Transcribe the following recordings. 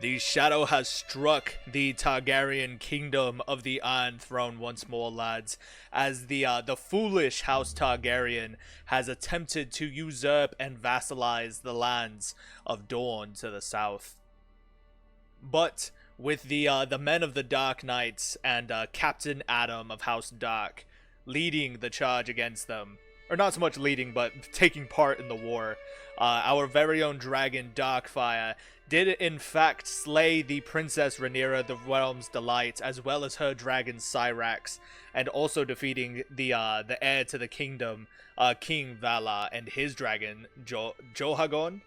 The shadow has struck the Targaryen kingdom of the Iron Throne once more, lads, as the foolish House Targaryen has attempted to usurp and vassalize the lands of Dorne to the south. But with the men of the Dark Knights and Captain Addam of House Darke leading the charge against them, or not so much leading, but taking part in the war, our very own dragon Darkfire did in fact slay the Princess Rhaenyra, the realm's delight, as well as her dragon Syrax, and also defeating the heir to the kingdom, King Valar, and his dragon Johagon.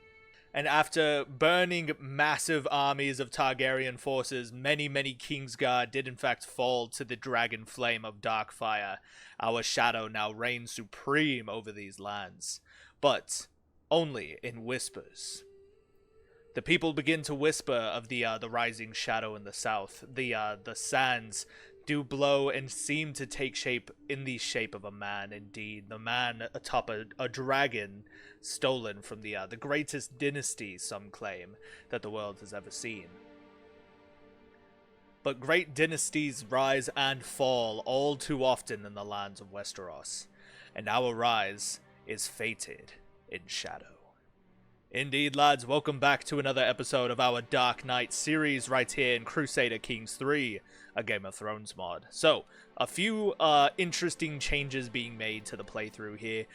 And after burning massive armies of Targaryen forces, many Kingsguard did in fact fall to the dragon flame of Darkfire. Our shadow now reigns supreme over these lands, but only in whispers. The people begin to whisper of the rising shadow in the south. The sands do blow and seem to take shape in the shape of a man. Indeed, the man atop a dragon stolen from the greatest dynasty, some claim, that the world has ever seen. But great dynasties rise and fall all too often in the lands of Westeros, and our rise is fated in shadow. Indeed, lads, welcome back to another episode of our Dark Knight series right here in Crusader Kings 3, a Game of Thrones mod. So, a few interesting changes being made to the playthrough here.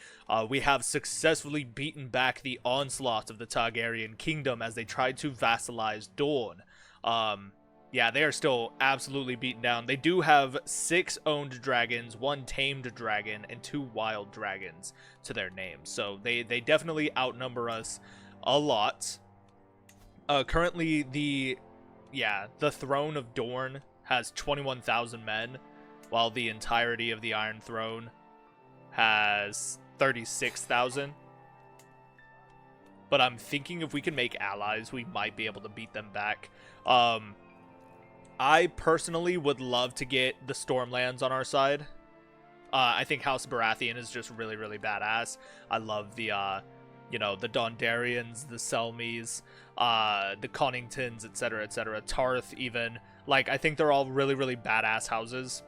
We have successfully beaten back the onslaught of the Targaryen kingdom as they tried to vassalize Dorne. Yeah, they are still absolutely beaten down. They do have 6 owned dragons, 1 tamed dragon, and 2 wild dragons to their names. So they definitely outnumber us a lot. Currently, the throne of Dorne has 21,000 men, while the entirety of the Iron Throne has 36,000. But I'm thinking if we can make allies, we might be able to beat them back. I personally would love to get the Stormlands on our side. I think House Baratheon is just really badass. I love the the Dondarrions, the Selmies, the Conningtons, etc., Tarth even. Like, I think they're all really badass houses.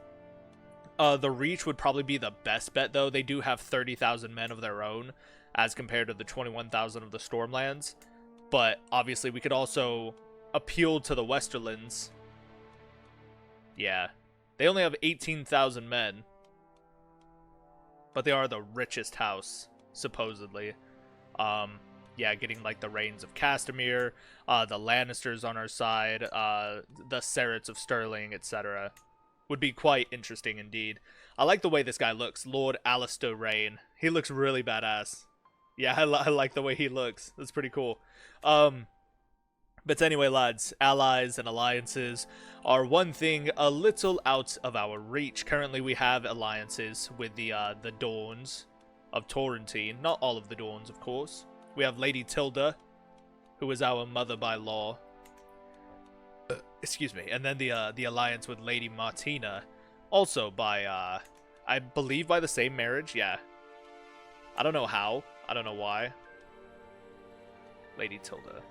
The Reach would probably be the best bet, though. They do have 30,000 men of their own, as compared to the 21,000 of the Stormlands. But, obviously, we could also appeal to the Westerlands. Yeah. They only have 18,000 men. But they are the richest house, supposedly. Yeah, getting like the Reigns of Castamere, the Lannisters on our side, the Serets of Sterling, etc. would be quite interesting indeed. I like the way this guy looks, Lord Alistair Rain. He looks really badass. Yeah, I like the way he looks. That's pretty cool. But anyway, lads, allies and alliances are one thing a little out of our reach. Currently, we have alliances with the Dornes of Torrentine. Not all of the Dornes, of course. We have Lady Tilda, who is our mother by law. Excuse me. And then the alliance with Lady Martina, also by, I believe by the same marriage. Yeah. I don't know how. I don't know why. Lady Tilda.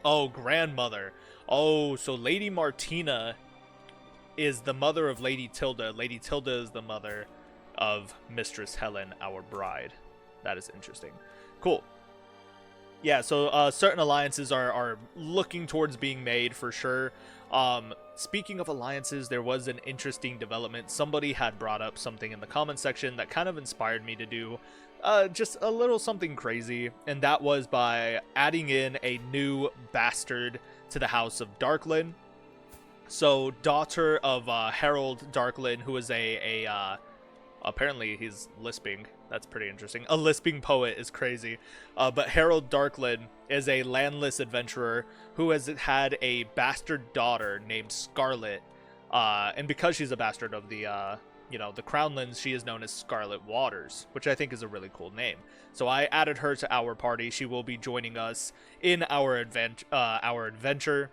Oh, grandmother. Oh, so Lady Martina is the mother of Lady Tilda. Lady Tilda is the mother of Mistress Helen, our bride. That is interesting. Cool. Yeah, so certain alliances are looking towards being made for sure. Speaking of alliances, there was an interesting development. Somebody had brought up something in the comment section that kind of inspired me to do just a little something crazy, and that was by adding in a new bastard to the House of Darklyn. So, daughter of Harold Darklyn, who is apparently he's lisping. That's pretty interesting. A lisping poet is crazy. But Harold Darklyn is a landless adventurer who has had a bastard daughter named Scarlet. And because she's a bastard of the Crownlands, she is known as Scarlet Waters, which I think is a really cool name. So I added her to our party. She will be joining us in our adventure.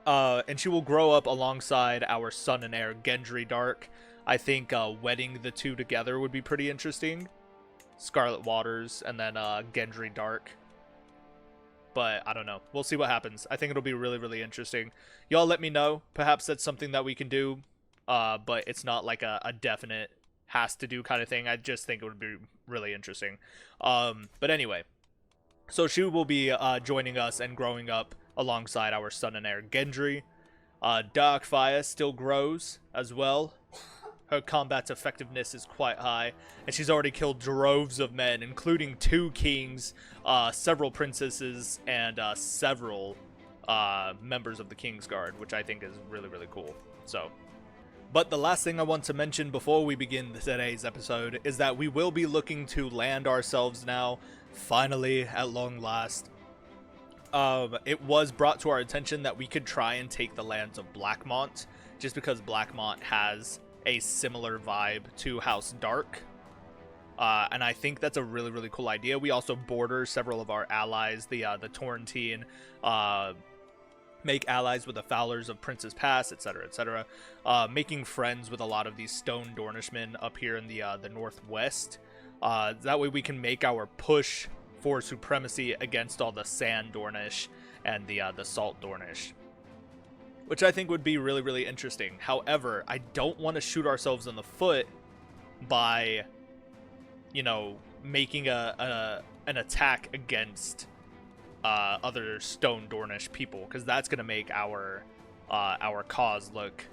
And she will grow up alongside our son and heir, Gendry Darke. I think wedding the two together would be pretty interesting. Scarlet Waters and then Gendry Darke. but I don't know. We'll see what happens. I think it'll be really, really interesting. Y'all let me know. Perhaps that's something that we can do, but it's not like a definite has to do kind of thing. I just think it would be really interesting. But anyway, so she will be joining us and growing up alongside our son and heir Gendry. Darkfire still grows as well. Her combat's effectiveness is quite high, and she's already killed droves of men, including 2 kings, several princesses, and several members of the Kingsguard, which I think is really, really cool. So, but the last thing I want to mention before we begin today's episode is that we will be looking to land ourselves now, finally, at long last. It was brought to our attention that we could try and take the lands of Blackmont, just because Blackmont has a similar vibe to House Darke, and I think that's a really, really cool idea. We also border several of our allies, the Torrentine, make allies with the Fowlers of Prince's Pass, etc., etc., making friends with a lot of these stone Dornishmen up here in the northwest. That way we can make our push for supremacy against all the Sand Dornish and the Salt Dornish, which I think would be really, really interesting. However, I don't want to shoot ourselves in the foot by, you know, making an attack against other Stone Dornish people, because that's going to make our cause look,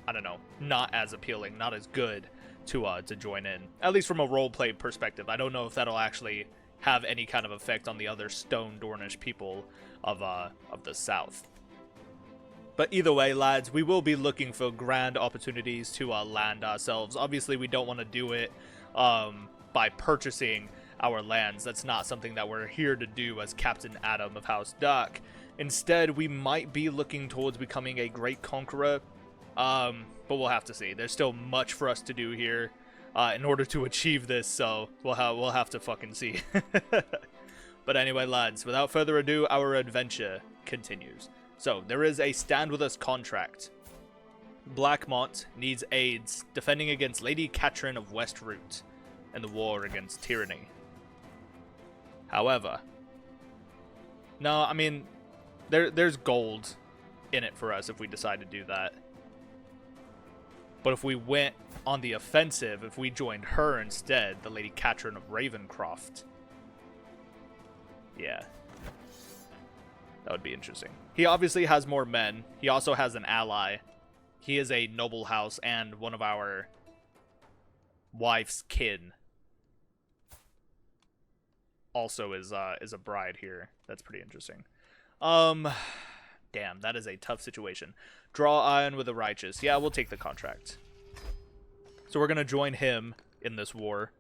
I don't know, not as appealing, not as good to join in. At least from a roleplay perspective. I don't know if that'll actually have any kind of effect on the other Stone Dornish people of the South. But either way, lads, we will be looking for grand opportunities to land ourselves. Obviously, we don't want to do it by purchasing our lands. That's not something that we're here to do as Captain Addam of House Darke. Instead, we might be looking towards becoming a great conqueror, but we'll have to see. There's still much for us to do here in order to achieve this, so we'll have to fucking see. But anyway, lads, without further ado, our adventure continues. So, there is a stand with us contract. Blackmont needs aids defending against Lady Catherine of Westroot in the war against tyranny. However, no, I mean, there's gold in it for us if we decide to do that. But if we went on the offensive, if we joined her instead, the Lady Catherine of Ravencroft, yeah, that would be interesting. He obviously has more men. He also has an ally. He is a noble house and one of our wife's kin. Also is a bride here. That's pretty interesting. Damn, that is a tough situation. Draw iron with the righteous. Yeah, we'll take the contract. So we're gonna join him in this war.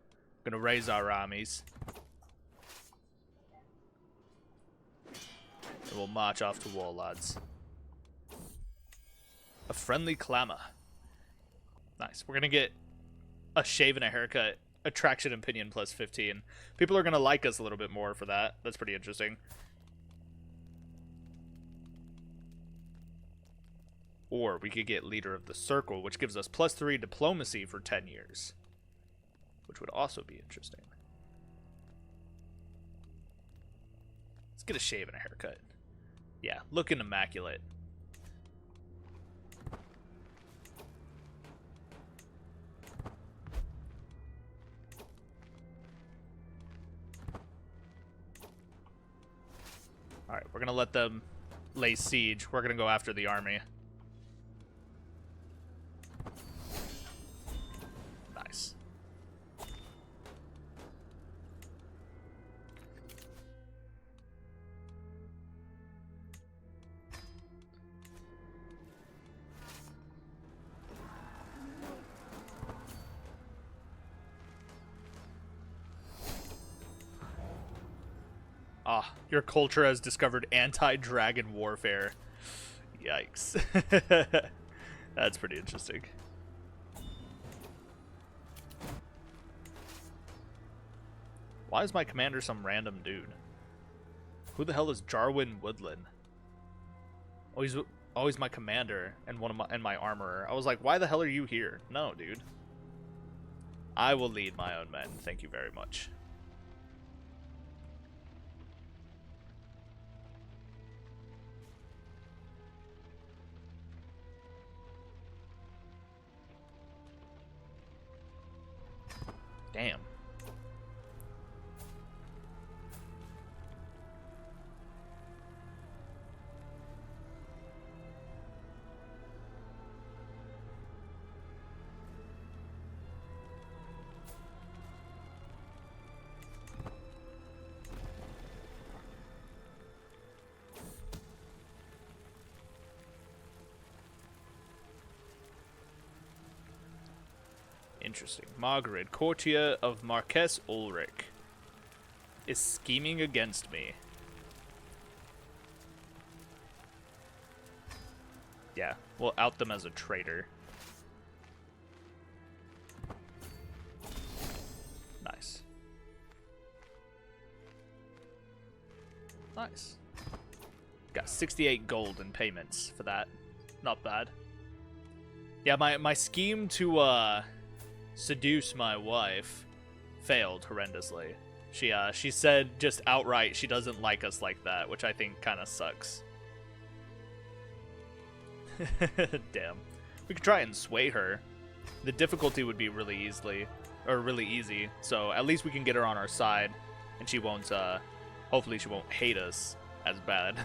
Gonna raise our armies. And we'll march off to war, lads. A friendly clamor. Nice. We're gonna get a shave and a haircut. Attraction opinion plus 15. People are gonna like us a little bit more for that. That's pretty interesting. Or we could get leader of the circle, which gives us plus 3 diplomacy for 10 years. Which would also be interesting. Let's get a shave and a haircut. Yeah, looking immaculate. Alright, we're gonna let them lay siege. We're gonna go after the army. Nice. Ah, your culture has discovered anti-dragon warfare. Yikes. That's pretty interesting. Why is my commander some random dude? Who the hell is Jarwin Woodland? Oh, he's my commander and my armorer. I was like, why the hell are you here? No, dude. I will lead my own men. Thank you very much. Damn. Interesting. Margaret, courtier of Marquess Ulrich, is scheming against me. Yeah, we'll out them as a traitor. Nice. Nice. Got 68 gold in payments for that. Not bad. Yeah, my scheme to seduce my wife failed horrendously. She said just outright she doesn't like us like that, which I think kind of sucks. Damn. We could try and sway her. The difficulty would be really easy, so at least we can get her on our side, and she won't, hopefully she won't hate us as bad.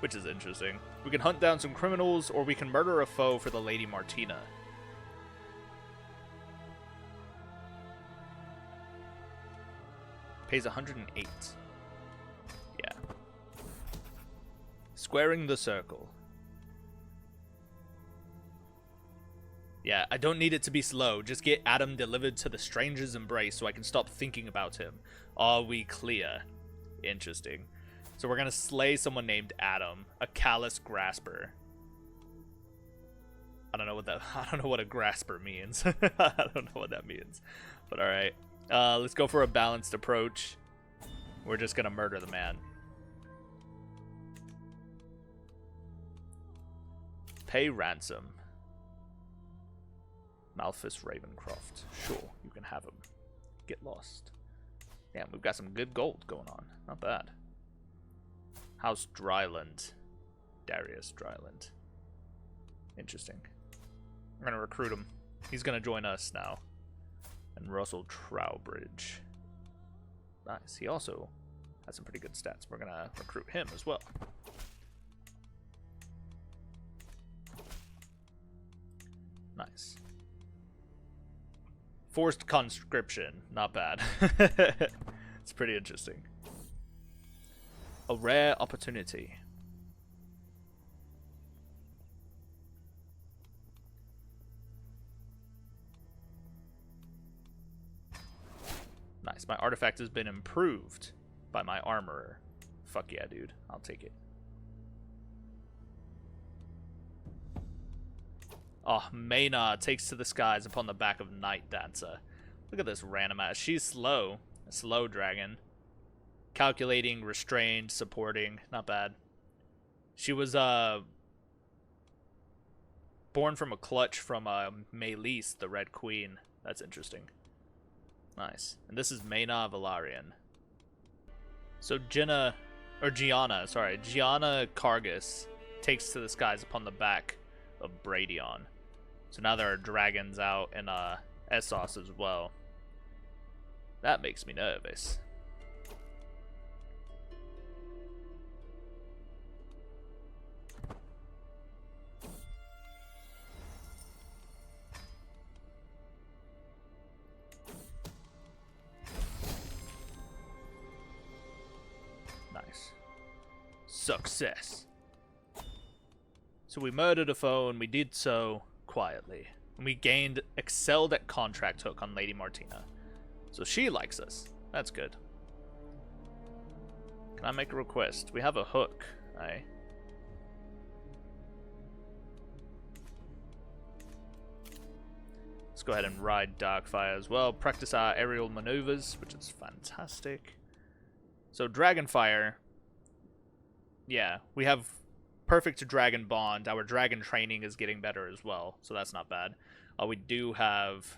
Which is interesting. We can hunt down some criminals, or we can murder a foe for the Lady Martina. Pays 108. Yeah. Squaring the circle. Yeah, I don't need it to be slow. Just get Addam delivered to the stranger's embrace so I can stop thinking about him. Are we clear? Interesting. So we're gonna slay someone named Addam, a callous grasper. I don't know what a grasper means. I don't know what that means. But alright. Let's go for a balanced approach. We're just gonna murder the man. Pay ransom. Malthus Ravencroft. Sure, you can have him. Get lost. Damn, we've got some good gold going on. Not bad. House Dryland. Darius Dryland. Interesting. We're gonna recruit him. He's gonna join us now. And Russell Trowbridge. Nice. He also has some pretty good stats. We're gonna recruit him as well. Nice. Forced conscription. Not bad. It's pretty interesting. A rare opportunity. Nice. My artifact has been improved by my armorer. Fuck yeah, dude. I'll take it. Oh, Maynard takes to the skies upon the back of Night Dancer. Look at this random ass. She's slow. A slow dragon. Calculating, restrained, supporting. Not bad. She was born from a clutch from Maelys, the Red Queen. That's interesting. Nice. And this is Maynard Velaryon. So Gianna Cargus takes to the skies upon the back of Bradion. So now there are dragons out in Essos as well. That makes me nervous. Nice. Success. So we murdered a foe, and we did so quietly. And we excelled at contract hook on Lady Martina. So she likes us. That's good. Can I make a request? We have a hook, eh? Let's go ahead and ride Darkfire as well. Practice our aerial maneuvers, which is fantastic. So Dragonfire. Yeah, we have perfect dragon bond. Our dragon training is getting better as well, so that's not bad. We do have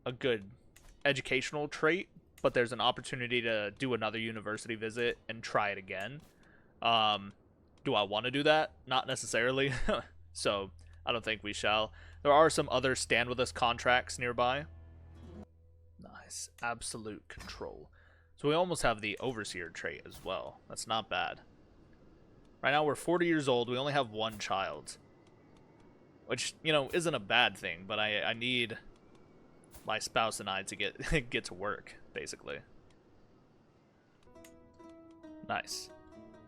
a good educational trait, but there's an opportunity to do another university visit and try it again. Do I want to do that? Not necessarily. So I don't think we shall. There are some other stand with us contracts nearby, Nice. Absolute control. So we almost have the Overseer trait as well. That's not bad. Right now we're 40 years old. We only have one child. Which, you know, isn't a bad thing. But I need my spouse and I to get to work, basically. Nice.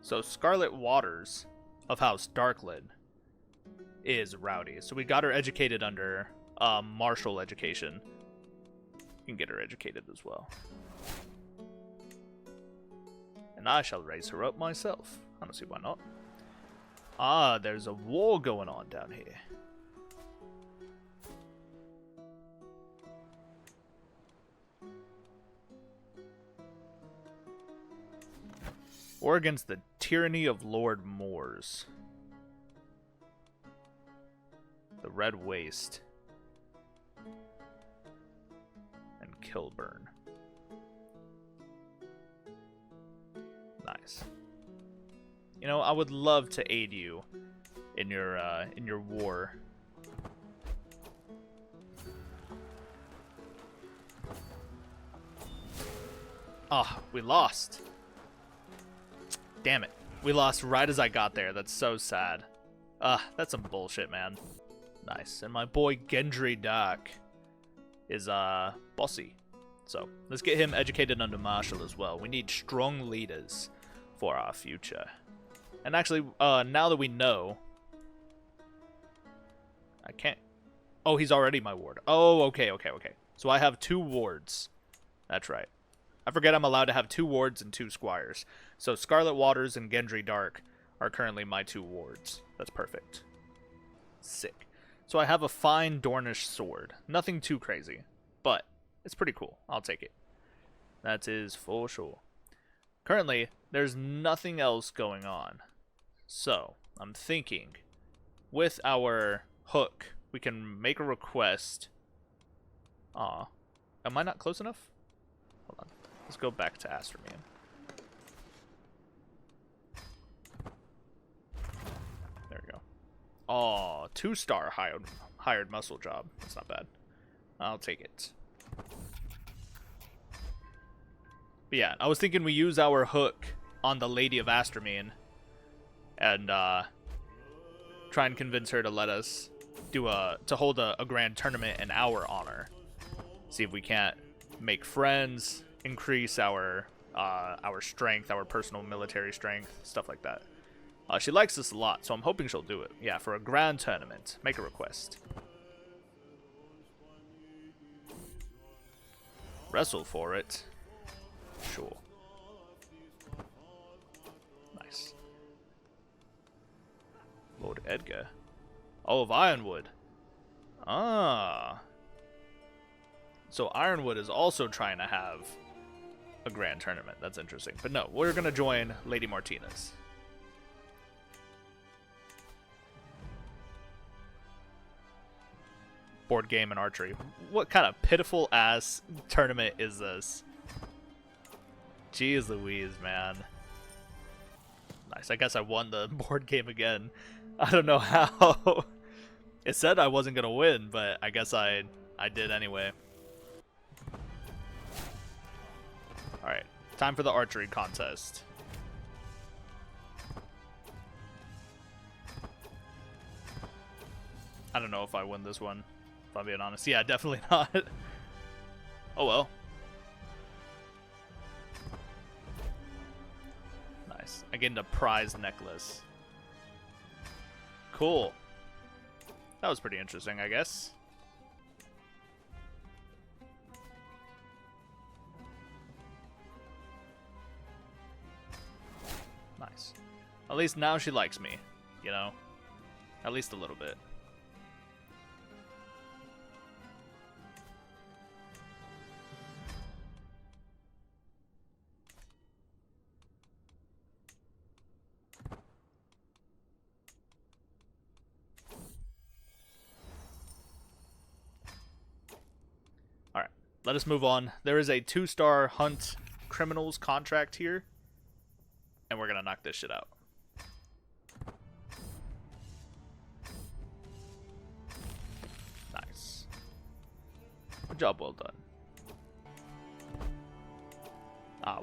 So Scarlet Waters of House Darkland is rowdy. So we got her educated under martial education. You can get her educated as well. And I shall raise her up myself. I don't see why not. Ah, there's a war going on down here. War against the tyranny of Lord Moors. The Red Waste. And Kilburn. Nice. You know, I would love to aid you in your war. Ah, we lost. Damn it. We lost right as I got there. That's so sad. That's some bullshit, man. Nice. And my boy Gendry Darke is bossy. So let's get him educated under martial as well. We need strong leaders for our future. And actually, now that we know, I can't. Oh, he's already my ward. Oh, okay. So I have 2 wards. That's right. I forget I'm allowed to have 2 wards and 2 squires. So Scarlet Waters and Gendry Darke are currently my 2 wards. That's perfect. Sick. So I have a fine Dornish sword. Nothing too crazy, but it's pretty cool. I'll take it. That is for sure. Currently, there's nothing else going on. So, I'm thinking, with our hook, we can make a request. Aw. Am I not close enough? Hold on. Let's go back to Astramian. There we go. Aw, 2-star hired muscle job. That's not bad. I'll take it. But yeah, I was thinking we use our hook on the Lady of Astramian and try and convince her to let us do to hold a grand tournament in our honor. See if we can't make friends, increase our strength, our personal military strength, stuff like that. She likes us a lot, so I'm hoping she'll do it. Yeah, for a grand tournament. Make a request. Wrestle for it. Sure. Nice. Lord Edgar. Oh, of Ironwood. Ah. So Ironwood is also trying to have a grand tournament. That's interesting. But no, we're going to join Lady Martina's. Board game and archery. What kind of pitiful ass tournament is this? Jeez Louise, man. Nice. I guess I won the board game again. I don't know how. It said I wasn't gonna win, but I guess I did anyway. Alright. Time for the archery contest. I don't know if I win this one, if I'm being honest. Yeah, definitely not. Oh well. Nice. I get a prize necklace. Cool. That was pretty interesting, I guess. Nice. At least now she likes me, you know? At least a little bit. Alright, let us move on. There is a 2-star hunt criminals contract here. And we're gonna knock this shit out. Nice. Good job, well done.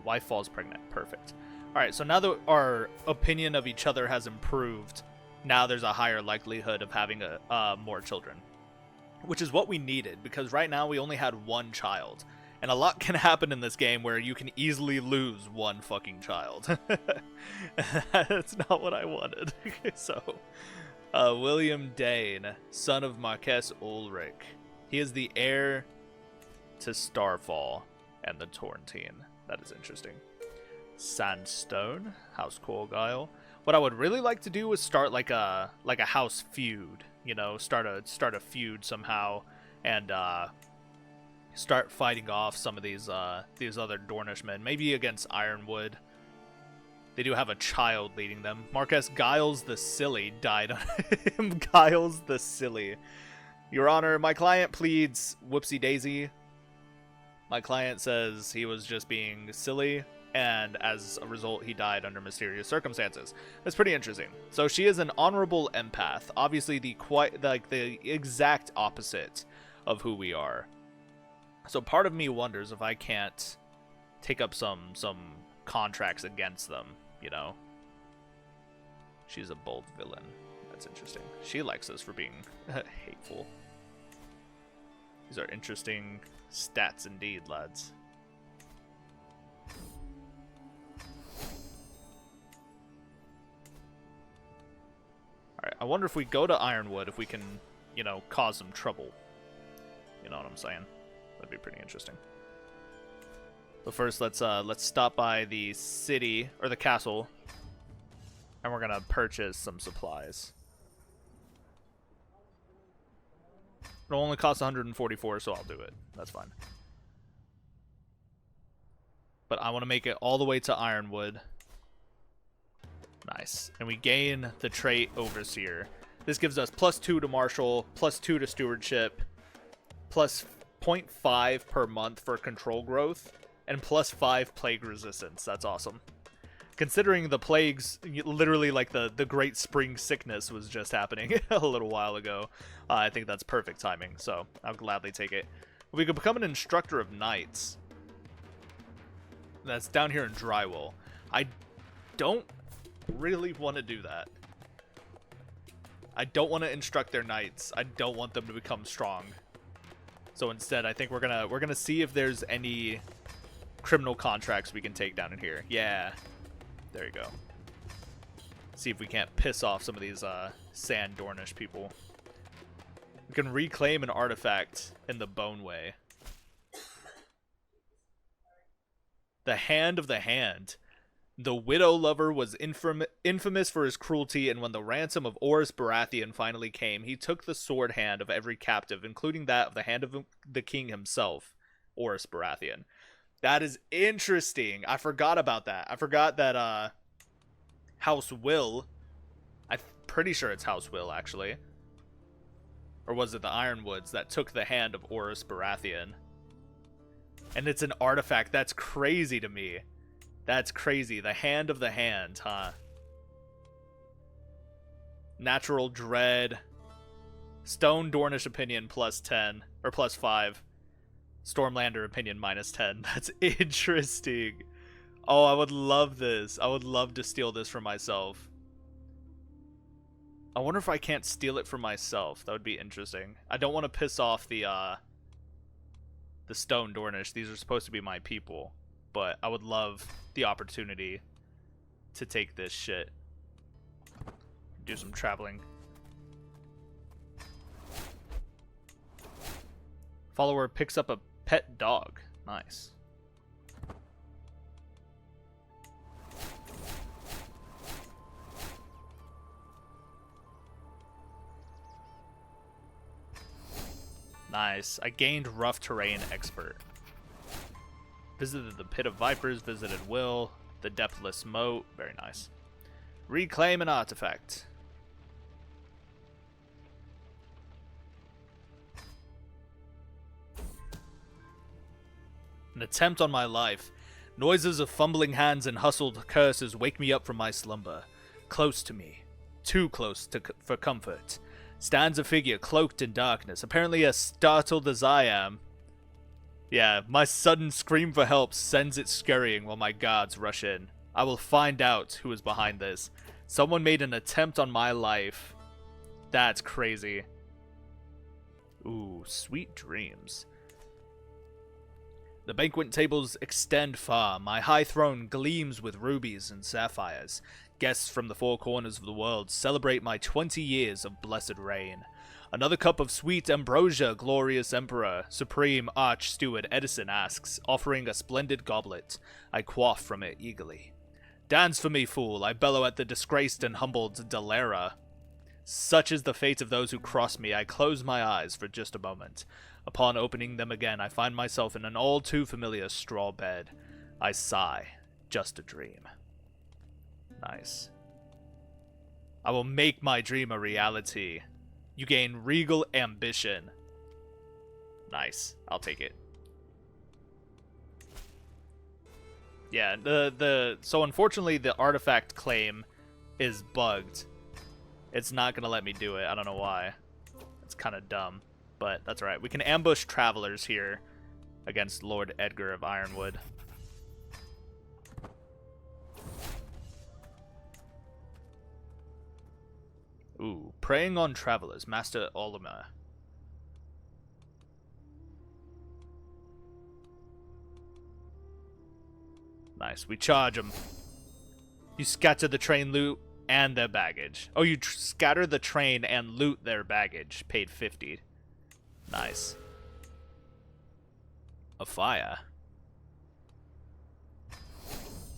Wife falls pregnant. Perfect. Alright, so now that our opinion of each other has improved, now there's a higher likelihood of having more children. Which is what we needed, because right now we only had one child. And a lot can happen in this game where you can easily lose one fucking child. That's not what I wanted. So, William Dane, son of Marquess Ulrich. He is the heir to Starfall and the Torrentine. That is interesting. Sandstone, House Corgyle. What I would really like to do is start like a house feud. You know, start a feud somehow, and start fighting off some of these other Dornishmen. Maybe against Ironwood. They do have a child leading them. Marquess Giles the Silly died on him. Giles the Silly. Your Honor, my client pleads whoopsie daisy. My client says he was just being silly, and as a result, he died under mysterious circumstances. That's pretty interesting. So she is an honorable empath. Obviously, the exact opposite of who we are. So part of me wonders if I can't take up some contracts against them, you know? She's a bold villain. That's interesting. She likes us for being hateful. These are interesting stats indeed, lads. Alright, I wonder if we go to Ironwood, if we can, you know, cause some trouble. You know what I'm saying? That'd be pretty interesting. But first, let's stop by the city, or the castle, and we're gonna purchase some supplies. It'll only cost 144, so I'll do it. That's fine. But I want to make it all the way to Ironwood. Nice. And we gain the trait Overseer. This gives us +2 to Martial, +2 to Stewardship, plus 0.5 per month for control growth, and +5 plague resistance. That's awesome. Considering the plagues, literally like the Great Spring Sickness was just happening a little while ago, I think that's perfect timing, so I'll gladly take it. We could become an Instructor of Knights. That's down here in Drywall. I don't really want to do that. I don't want to instruct their knights. I don't want them to become strong. So instead, I think we're gonna see if there's any criminal contracts we can take down in here. Yeah. There you go. See if we can't piss off some of these Sand Dornish people. We can reclaim an artifact in the Boneway. The Hand of the Hand. The Widow Lover was infamous for his cruelty, and when the ransom of Orys Baratheon finally came, he took the sword hand of every captive, including that of the hand of the king himself, Orys Baratheon. That is interesting. I forgot about that. I forgot that House Will, I'm pretty sure it's House Will, actually. Or was it the Ironwoods that took the hand of Orys Baratheon? And it's an artifact. That's crazy to me. That's crazy. The Hand of the Hand, huh? Natural Dread. Stone Dornish Opinion +10. Or +5. Stormlander Opinion -10. That's interesting. Oh, I would love this. I would love to steal this for myself. I wonder if I can't steal it for myself. That would be interesting. I don't want to piss off the Stone Dornish. These are supposed to be my people. But I would love the opportunity to take this shit. Do some traveling. Follower picks up a pet dog. Nice. Nice. I gained Rough Terrain Expert. Visited the Pit of Vipers, visited Will, the Depthless Moat. Very nice. Reclaim an artifact. An attempt on my life. Noises of fumbling hands and hustled curses wake me up from my slumber. Close to me. Too close for comfort. Stands a figure cloaked in darkness, apparently as startled as I am. Yeah, my sudden scream for help sends it scurrying while my guards rush in. I will find out who is behind this. Someone made an attempt on my life. That's crazy. Ooh, sweet dreams. The banquet tables extend far. My high throne gleams with rubies and sapphires. Guests from the four corners of the world celebrate my 20 years of blessed reign. Another cup of sweet ambrosia, glorious emperor. Supreme Arch-Steward Edison asks, offering a splendid goblet. I quaff from it eagerly. Dance for me, fool, I bellow at the disgraced and humbled Dalera. Such is the fate of those who cross me, I close my eyes for just a moment. Upon opening them again, I find myself in an all too familiar straw bed. I sigh, just a dream. Nice. I will make my dream a reality. You gain regal ambition. Nice, I'll take it. Yeah, so unfortunately the artifact claim is bugged. It's not gonna let me do it. I don't know why. It's kind of dumb, but that's alright. We can ambush travelers here against Lord Edgar of Ironwood. Ooh, preying on travelers, Master Olimar. Nice, we charge them. You scatter the train loot and their baggage. Oh, you scatter the train and loot their baggage. Paid 50. Nice. A fire.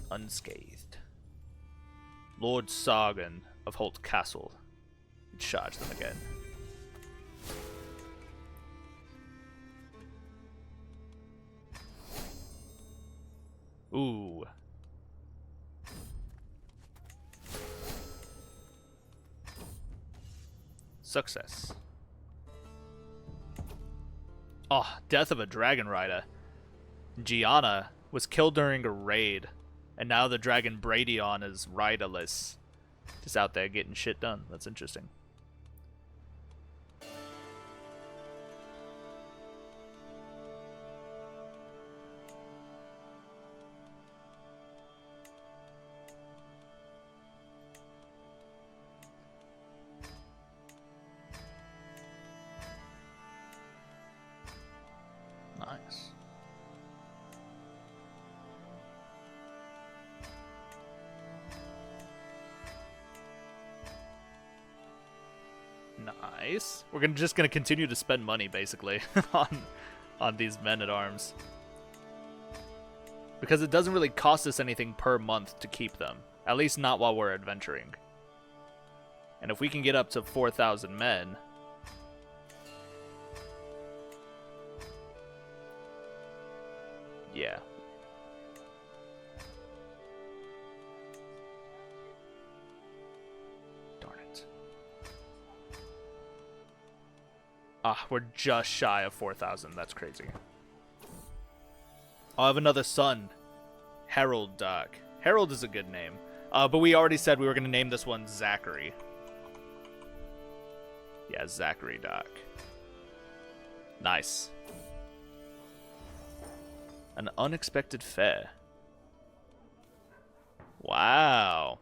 Unscathed. Lord Sargon of Holt Castle. Charge them again. Ooh. Success. Oh, death of a dragon rider. Gianna was killed during a raid, and now the dragon Bradion is riderless. Just out there getting shit done. That's interesting. Nice. Nice. We're just gonna continue to spend money basically on these men-at-arms. Because it doesn't really cost us anything per month to keep them. At least not while we're adventuring. And if we can get up to 4,000 men... yeah. Darn it. Ah, we're just shy of 4,000. That's crazy. I'll have another son. Harold Darke. Harold is a good name. But we already said we were going to name this one Zachary. Yeah, Zachary Darke. Nice. An unexpected fare. Wow.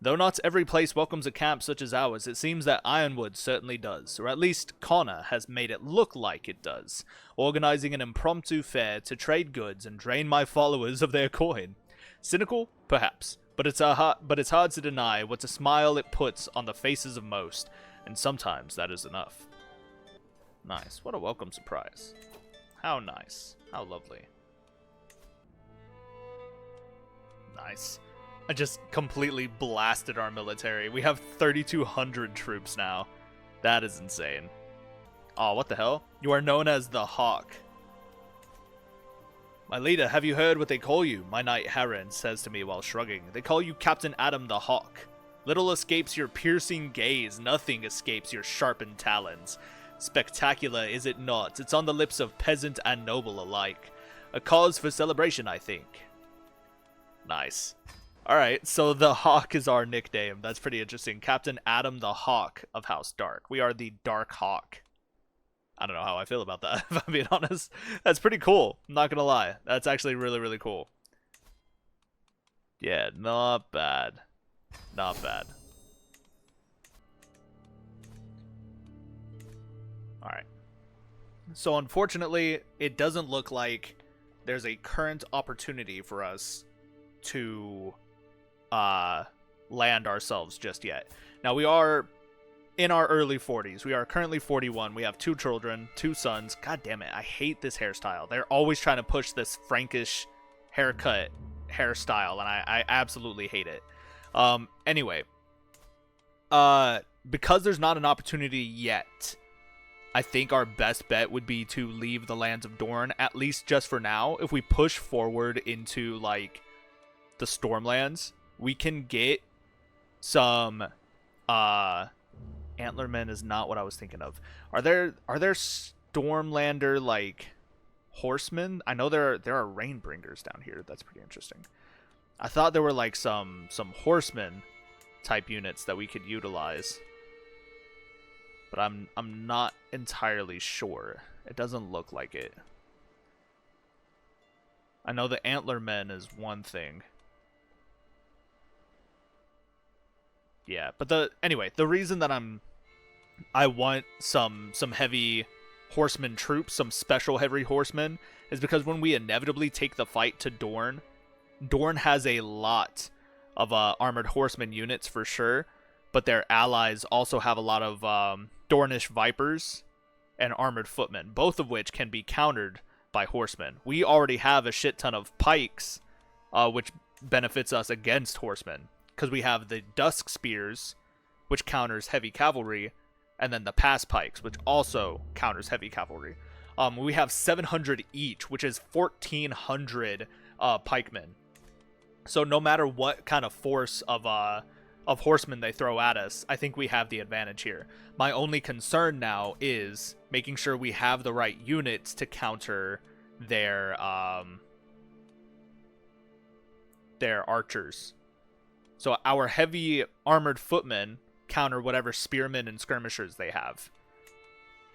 Though not every place welcomes a camp such as ours, it seems that Ironwood certainly does, or at least Connor has made it look like it does, organizing an impromptu fair to trade goods and drain my followers of their coin. Cynical? Perhaps, but it's hard to deny what a smile it puts on the faces of most, and sometimes that is enough. Nice. What a welcome surprise. How nice. How lovely. Nice. I just completely blasted our military. We have 3,200 troops now. That is insane. Oh, what the hell? You are known as the Hawk. My leader, have you heard what they call you? My knight Heron says to me while shrugging. They call you Captain Addam the Hawk. Little escapes your piercing gaze. Nothing escapes your sharpened talons. Spectacular, is it not? It's on the lips of peasant and noble alike. A cause for celebration, I think. Nice. Alright, so the Hawk is our nickname. That's pretty interesting. Captain Addam the Hawk of House Darke. We are the Dark Hawk. I don't know how I feel about that, if I'm being honest. That's pretty cool. I'm not gonna lie. That's actually really, really cool. Yeah, not bad. Not bad. Alright. So unfortunately, it doesn't look like there's a current opportunity for us to land ourselves just yet. Now, we are in our early 40s. We are currently 41. We have 2 children, 2 sons. God damn it, I hate this hairstyle. They're always trying to push this Frankish haircut hairstyle, and I absolutely hate it. Anyway, because there's not an opportunity yet, I think our best bet would be to leave the lands of Dorne, at least just for now. If we push forward into, like, the Stormlands, we can get some, Antlermen is not what I was thinking of. Are there Stormlander, like, horsemen? I know there are Rainbringers down here. That's pretty interesting. I thought there were, like, some horsemen type units that we could utilize, but I'm not entirely sure. It doesn't look like it. I know the Antlermen is one thing. Yeah, but anyway, the reason that I want some heavy horseman troops, some special heavy horsemen, is because when we inevitably take the fight to Dorne, Dorne has a lot of armored horseman units for sure, but their allies also have a lot of Dornish vipers and armored footmen, both of which can be countered by horsemen. We already have a shit ton of pikes, which benefits us against horsemen, because we have the dusk spears, which counters heavy cavalry, and then the pass pikes, which also counters heavy cavalry. We have 700 each, which is 1,400 pikemen. So no matter what kind of force of horsemen they throw at us, I think we have the advantage here. My only concern now is making sure we have the right units to counter their archers. So our heavy armored footmen counter whatever spearmen and skirmishers they have.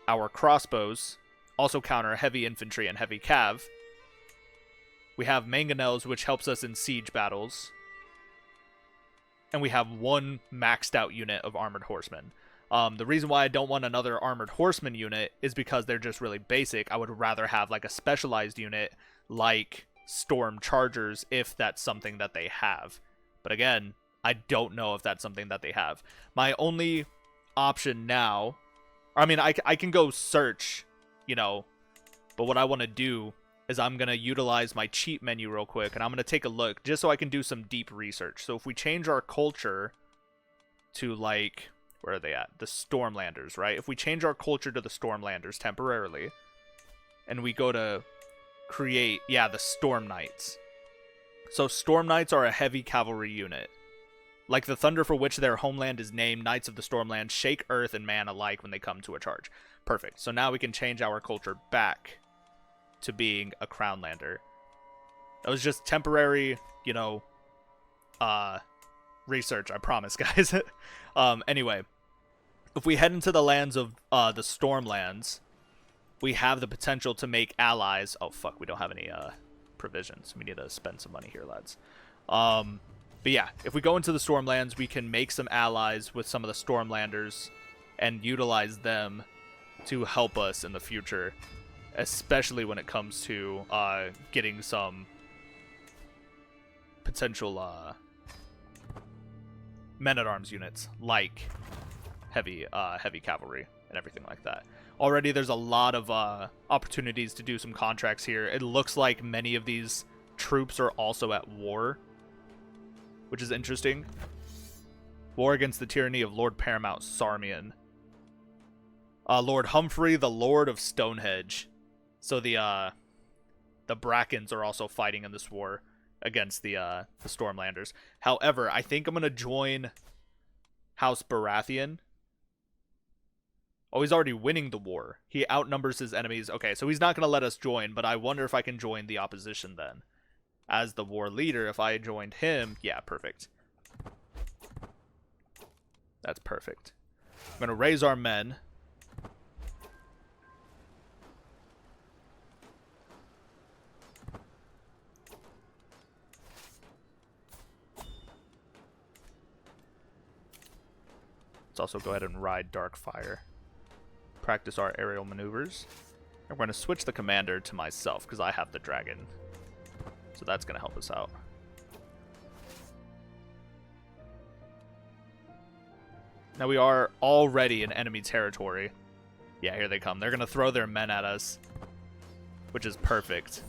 Our crossbows also counter heavy infantry and heavy cav. We have mangonels, which helps us in siege battles. And we have 1 maxed out unit of armored horsemen. The reason why I don't want another armored horseman unit is because they're just really basic. I would rather have like a specialized unit like storm chargers if that's something that they have. But again, I don't know if that's something that they have. My only option now, I mean, I can go search, you know, but what I want to do is I'm going to utilize my cheat menu real quick, and I'm going to take a look just so I can do some deep research. So if we change our culture to, like, where are they at? The Stormlanders, right? If we change our culture to the Stormlanders temporarily, and we go to create, yeah, the Storm Knights. So Storm Knights are a heavy cavalry unit. Like the thunder for which their homeland is named, Knights of the Stormlands shake earth and man alike when they come to a charge. Perfect. So now we can change our culture back to being a Crownlander. That was just temporary, you know, research, I promise, guys. Anyway, if we head into the lands of the Stormlands, we have the potential to make allies. Oh, fuck, we don't have any provisions. We need to spend some money here, lads. But yeah, if we go into the Stormlands, we can make some allies with some of the Stormlanders and utilize them to help us in the future, especially when it comes to getting some potential men-at-arms units like heavy cavalry and everything like that. Already there's a lot of opportunities to do some contracts here. It looks like many of these troops are also at war, which is interesting. War against the tyranny of Lord Paramount Sarmian. Lord Humphrey, the Lord of Stonehenge. So the Brackens are also fighting in this war against the Stormlanders. However, I think I'm going to join House Baratheon. Oh, he's already winning the war. He outnumbers his enemies. Okay, so he's not going to let us join, but I wonder if I can join the opposition then. As the war leader, if I joined him... Yeah, perfect. That's perfect. I'm going to raise our men. Let's also go ahead and ride Darkfire. Practice our aerial maneuvers. I'm going to switch the commander to myself because I have the dragon. So that's going to help us out. Now we are already in enemy territory. Yeah, here they come. They're going to throw their men at us, which is perfect.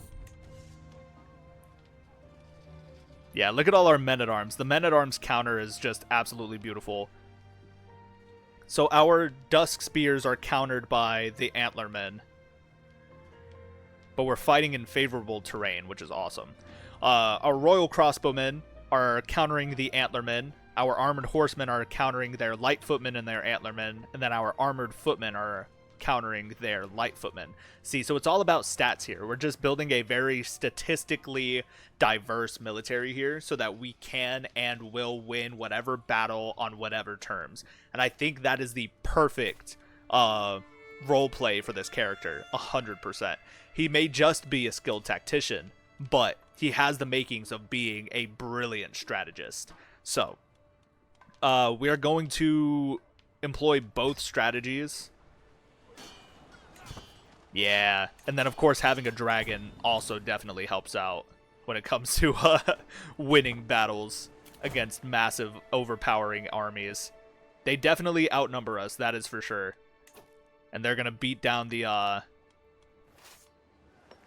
Yeah, look at all our men-at-arms. The men-at-arms counter is just absolutely beautiful. So our Dusk Spears are countered by the Antlermen. But we're fighting in favorable terrain, which is awesome. Our Royal Crossbowmen are countering the Antlermen. Our Armored Horsemen are countering their Light Footmen and their Antlermen. And then our Armored Footmen are countering their Light Footmen. See, so it's all about stats here. We're just building a very statistically diverse military here so that we can and will win whatever battle on whatever terms. And I think that is the perfect role play for this character, 100%. He may just be a skilled tactician, but he has the makings of being a brilliant strategist. So, we are going to employ both strategies. Yeah, and then of course having a dragon also definitely helps out when it comes to winning battles against massive, overpowering armies. They definitely outnumber us, that is for sure. And they're gonna beat down the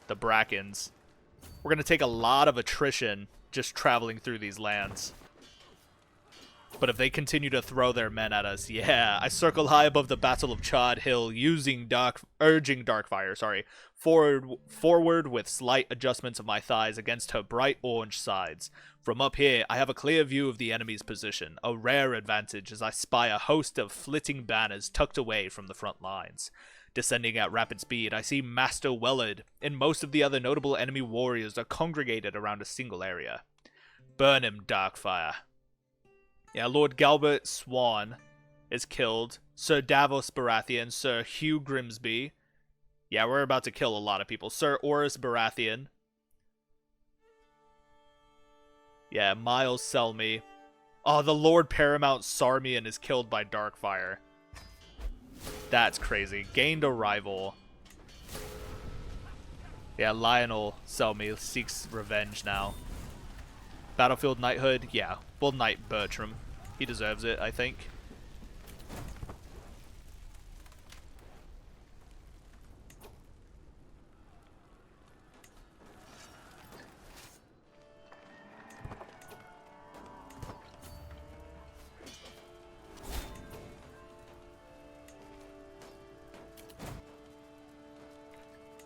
Brackens. We're gonna take a lot of attrition just traveling through these lands. But if they continue to throw their men at us, yeah. I circle high above the Battle of Chad Hill, urging Darkfire, forward with slight adjustments of my thighs against her bright orange sides. From up here, I have a clear view of the enemy's position, a rare advantage as I spy a host of flitting banners tucked away from the front lines. Descending at rapid speed, I see Master Wellard, and most of the other notable enemy warriors are congregated around a single area. Burn him, Darkfire. Yeah, Lord Galbert Swan is killed. Sir Davos Baratheon, Sir Hugh Grimsby. Yeah, we're about to kill a lot of people. Sir Oris Baratheon. Yeah, Miles Selmy. Oh, the Lord Paramount Sarmian is killed by Darkfire. That's crazy. Gained a rival. Yeah, Lionel Selmy seeks revenge now. Battlefield Knighthood, yeah. We'll knight Bertram. He deserves it, I think.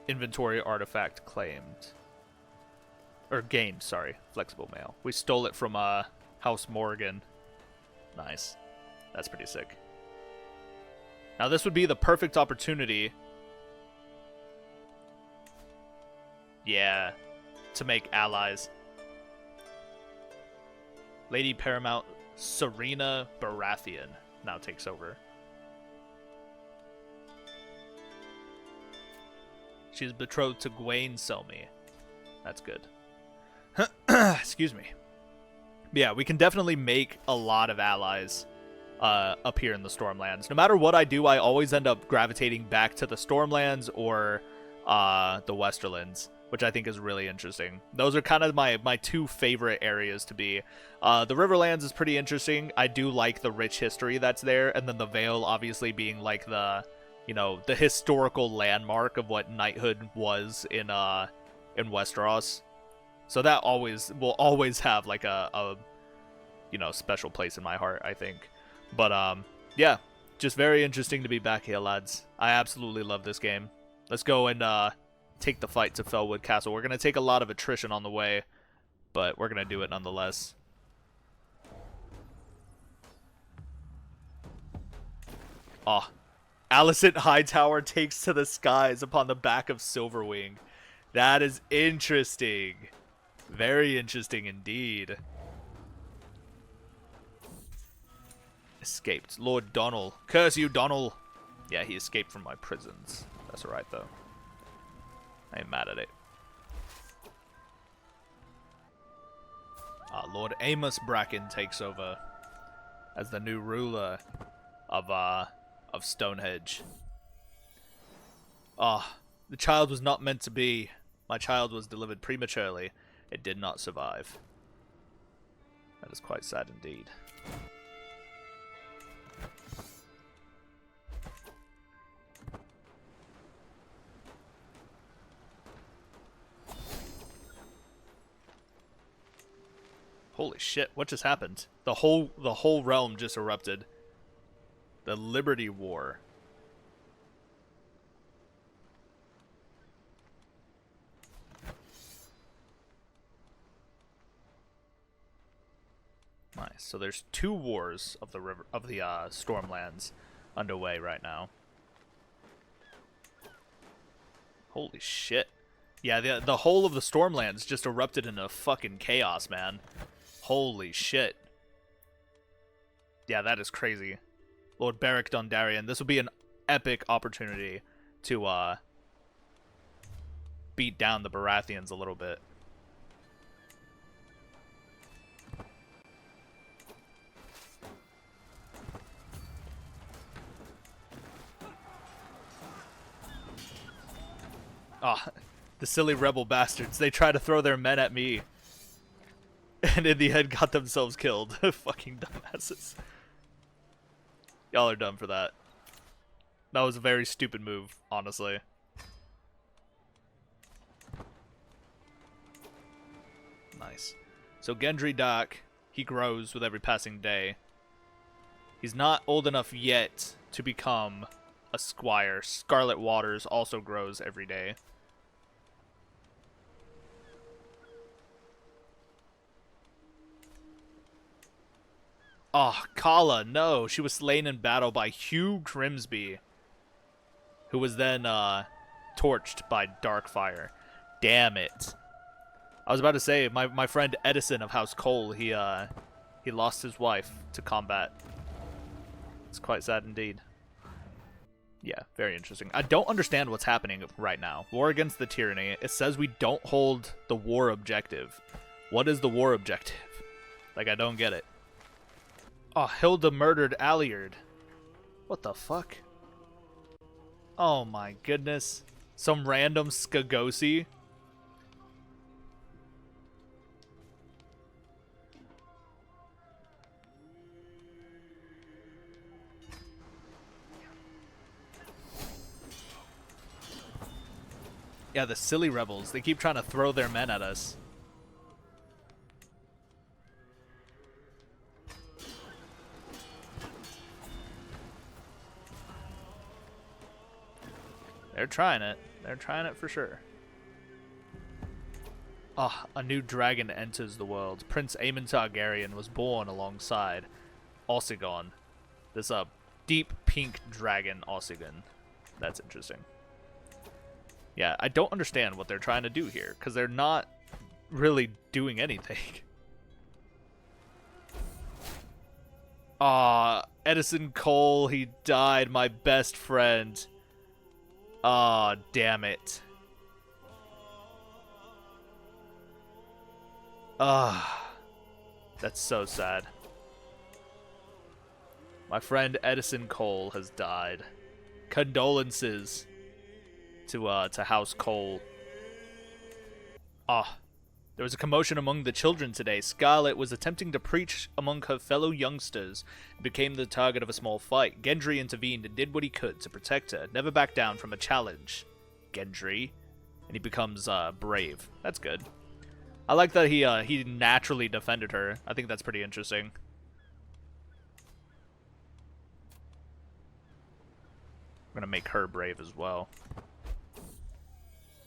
Inventory artifact claimed. Or gained, sorry. Flexible mail. We stole it from House Morgan. Nice. That's pretty sick. Now this would be the perfect opportunity. Yeah. To make allies. Lady Paramount Serena Baratheon now takes over. She's betrothed to Gwaine Selmy. That's good. Excuse me. Yeah, we can definitely make a lot of allies up here in the Stormlands. No matter what I do, I always end up gravitating back to the Stormlands or the Westerlands, which I think is really interesting. Those are kind of my two favorite areas to be. The Riverlands is pretty interesting. I do like the rich history that's there, and then the Vale obviously being like the, you know, the historical landmark of what knighthood was in Westeros. So that will always have like a you know, special place in my heart, I think. But yeah, just very interesting to be back here, lads. I absolutely love this game. Let's go and take the fight to Felwood Castle. We're gonna take a lot of attrition on the way, but we're gonna do it nonetheless. Oh, Alicent Hightower takes to the skies upon the back of Silverwing. That is interesting. Very interesting indeed. Escaped. Lord Donnell. Curse you, Donnell. Yeah, he escaped from my prisons. That's alright, though. I ain't mad at it. Lord Amos Bracken takes over as the new ruler. of Stonehenge. Ah, the child was not meant to be. My child was delivered prematurely. It did not survive. That is quite sad indeed. Holy shit, what just happened? The whole realm just erupted. The Liberty War. Nice. So there's 2 wars of the Stormlands underway right now. Holy shit. Yeah, the whole of the Stormlands just erupted into fucking chaos, man. Holy shit. Yeah, that is crazy. Lord Beric Dondarrion. This will be an epic opportunity to beat down the Baratheons a little bit. Ah, the silly rebel bastards. They try to throw their men at me. And in the end got themselves killed. Fucking dumbasses. Y'all are dumb for that. That was a very stupid move, honestly. Nice. So Gendry Darke, he grows with every passing day. He's not old enough yet to become a squire. Scarlet Waters also grows every day. Oh, Kala, no. She was slain in battle by Hugh Grimsby, who was then torched by Darkfire. Damn it. I was about to say, my friend Edison of House Cole, he lost his wife to combat. It's quite sad indeed. Yeah, very interesting. I don't understand what's happening right now. War against the tyranny. It says we don't hold the war objective. What is the war objective? Like, I don't get it. Oh, Hilda murdered Alliard. What the fuck? Oh my goodness. Some random Skagosi. Yeah, the silly rebels. They keep trying to throw their men at us. They're trying it. They're trying it for sure. Ah, a new dragon enters the world. Prince Aemon Targaryen was born alongside Ossigon. This deep pink dragon Ossigon. That's interesting. Yeah, I don't understand what they're trying to do here, because they're not really doing anything. Ah, Edison Cole, he died, my best friend. Ah, damn it. Ah, that's so sad. My friend Edison Cole has died. Condolences to House Cole. Ah, there was a commotion among the children today. Scarlet was attempting to preach among her fellow youngsters and became the target of a small fight. Gendry intervened and did what he could to protect her. Never back down from a challenge, Gendry. And he becomes brave. That's good. I like that he naturally defended her. I think that's pretty interesting. I'm gonna make her brave as well.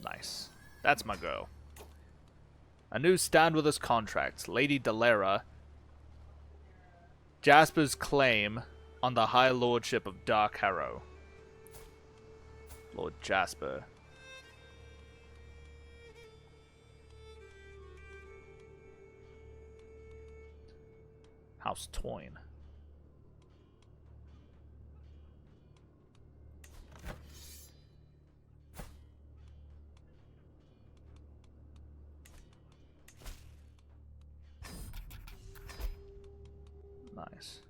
Nice. That's my girl. A new stand with us contract. Lady Dalera. Jasper's claim on the High Lordship of Dark Harrow. Lord Jasper. House Toyne. Nice.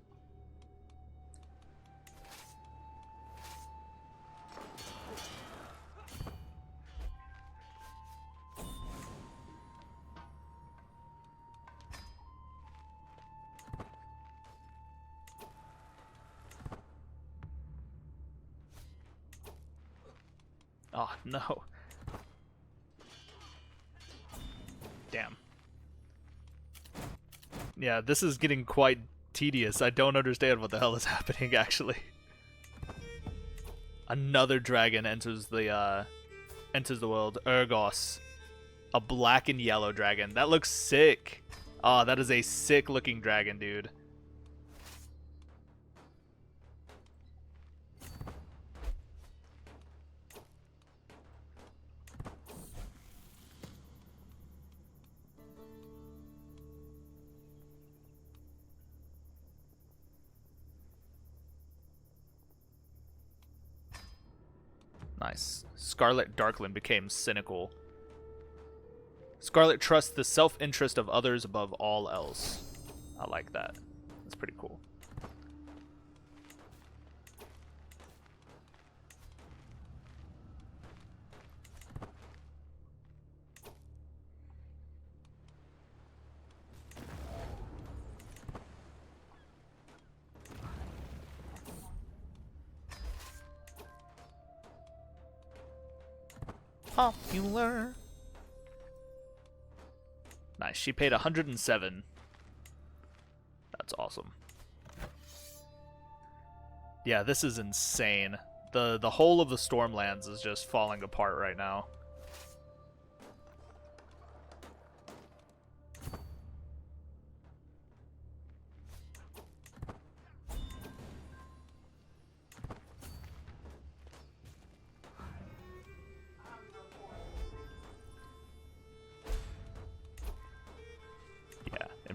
Oh, no. Damn. Yeah, this is getting quite tedious. I don't understand what the hell is happening, actually. Another dragon enters the world. Urgos. A black and yellow dragon. That looks sick. Oh, that is a sick looking dragon, dude. Nice. Scarlet Darkland became cynical. Scarlet trusts the self-interest of others above all else. I like that. That's pretty cool. Popular. Nice. She paid 107. That's awesome. Yeah, this is insane. The whole of the Stormlands is just falling apart right now.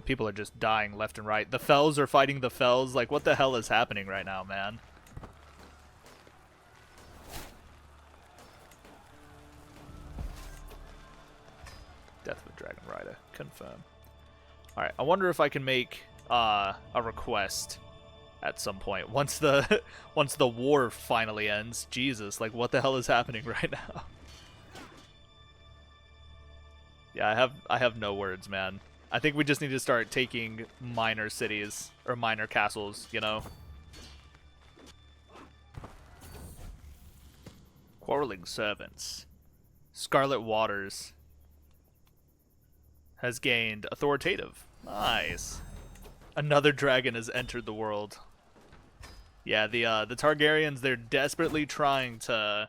People are just dying left and right. The Fells are fighting the Fells. Like, what the hell is happening right now, man? Death of a Dragon Rider. Confirm. Alright, I wonder if I can make a request at some point. Once the war finally ends. Jesus, like, what the hell is happening right now? Yeah, I have no words, man. I think we just need to start taking minor cities, or minor castles, you know? Quarreling Servants. Scarlet Waters has gained authoritative. Nice. Another dragon has entered the world. Yeah, the Targaryens, they're desperately trying to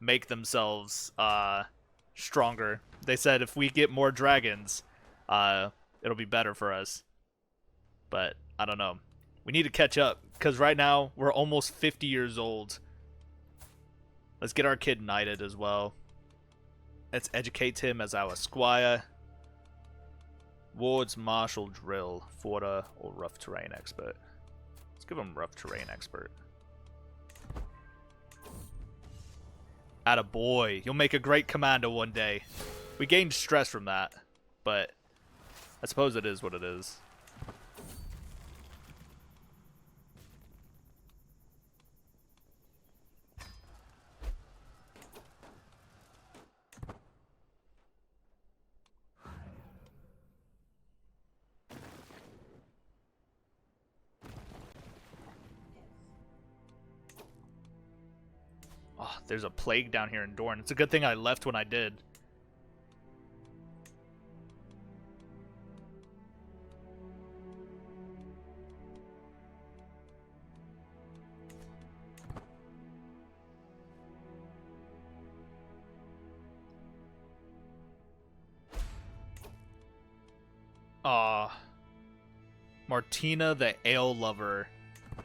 make themselves stronger. They said if we get more dragons, it'll be better for us. But, I don't know. We need to catch up, because right now, we're almost 50 years old. Let's get our kid knighted as well. Let's educate him as our squire. Wards, martial, drill, forter, or rough terrain expert. Let's give him rough terrain expert. Attaboy. You'll make a great commander one day. We gained stress from that, but I suppose it is what it is. Oh, there's a plague down here in Dorne. It's a good thing I left when I did. Martina, the ale lover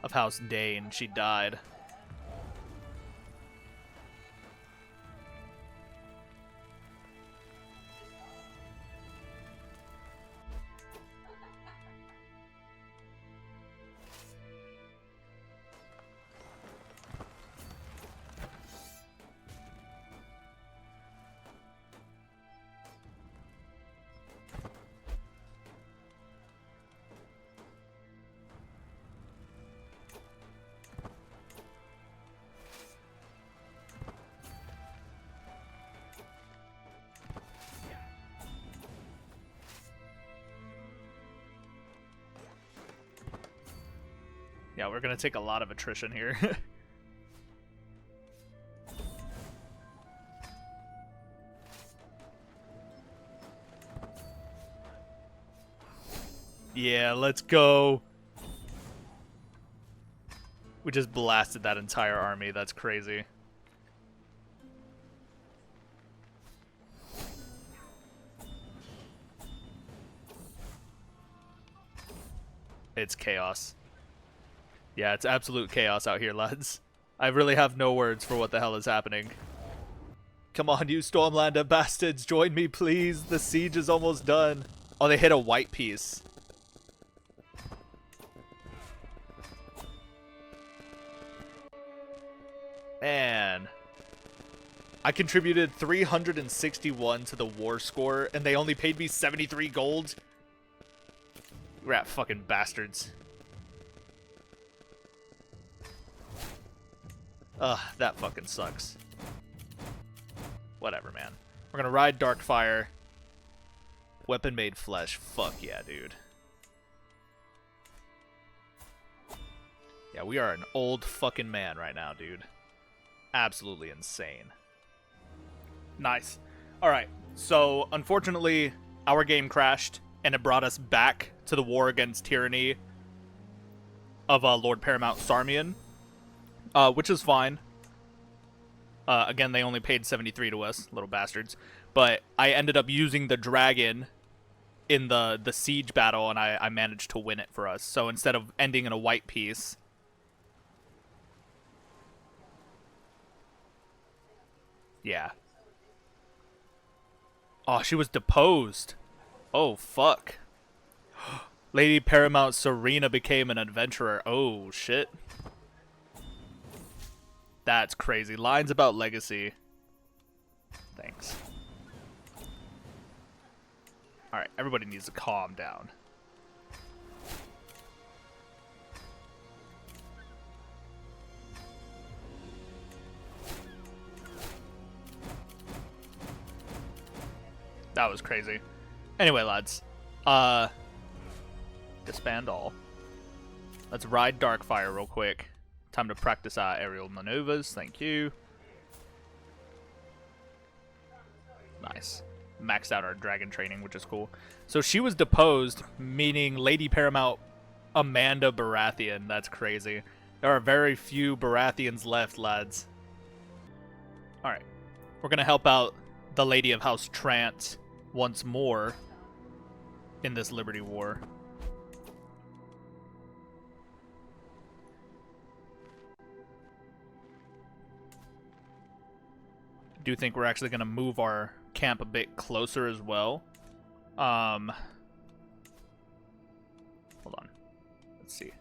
of House Dane, she died. Yeah, we're gonna take a lot of attrition here. Yeah, let's go. We just blasted that entire army. That's crazy. It's chaos. Yeah, it's absolute chaos out here, lads. I really have no words for what the hell is happening. Come on, you Stormlander bastards, join me, please. The siege is almost done. Oh, they hit a white piece. Man. I contributed 361 to the war score, and they only paid me 73 gold. Rat fucking bastards. Ugh, that fucking sucks. Whatever, man. We're gonna ride Darkfire. Weapon made flesh. Fuck yeah, dude. Yeah, we are an old fucking man right now, dude. Absolutely insane. Nice. Alright, so unfortunately, our game crashed, and it brought us back to the war against tyranny of Lord Paramount Sarmian, which is fine. Again, they only paid 73 to us, little bastards. But I ended up using the dragon in the siege battle, and I managed to win it for us. So instead of ending in a white piece... Yeah. Oh, she was deposed. Oh, fuck. Lady Paramount Serena became an adventurer. Oh, shit. That's crazy. Lines about legacy. Thanks. Alright, everybody needs to calm down. That was crazy. Anyway, lads. Disband all. Let's ride Darkfire real quick. Time to practice our aerial maneuvers. Thank you. Nice. Maxed out our dragon training, which is cool. So she was deposed, meaning Lady Paramount Amanda Baratheon. That's crazy. There are very few Baratheons left, lads. Alright. We're going to help out the Lady of House Trant once more in this Liberty War. Do think we're actually going to move our camp a bit closer as well. Hold on. Let's see.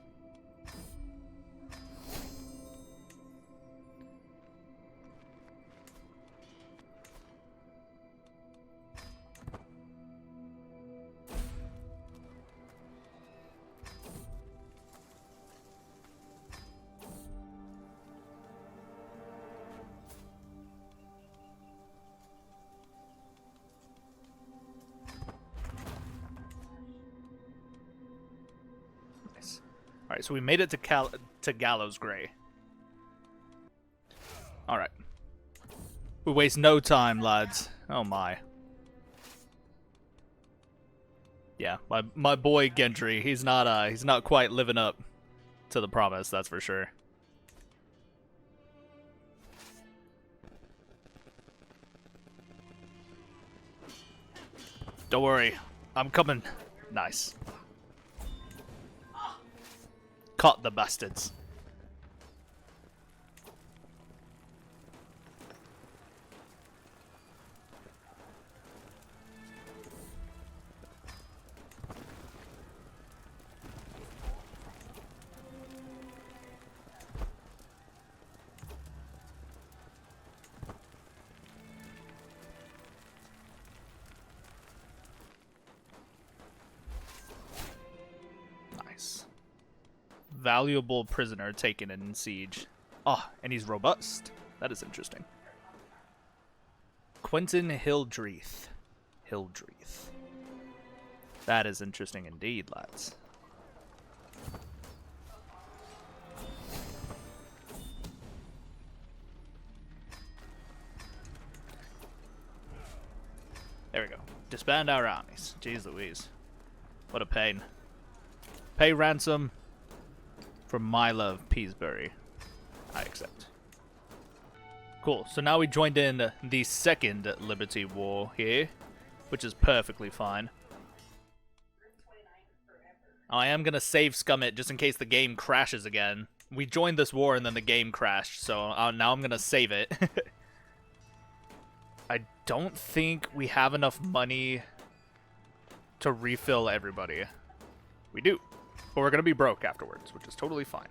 Alright, so we made it to Gallows Grey. Alright. We waste no time, lads. Oh my. Yeah, my boy Gendry, he's not quite living up to the promise, that's for sure. Don't worry, I'm coming. Nice. Caught the bastards. Nice. Valuable prisoner taken in siege. Oh, and he's robust. That is interesting. Quentin Hildreath. That is interesting indeed, lads. There we go. Disband our armies. Jeez Louise. What a pain. Pay ransom for my love, Peasbury. I accept. Cool. So now we joined in the second Liberty War here, which is perfectly fine. I am going to save scum it just in case the game crashes again. We joined this war and then the game crashed, so now I'm going to save it. I don't think we have enough money to refill everybody. We do, but we're going to be broke afterwards, which is totally fine.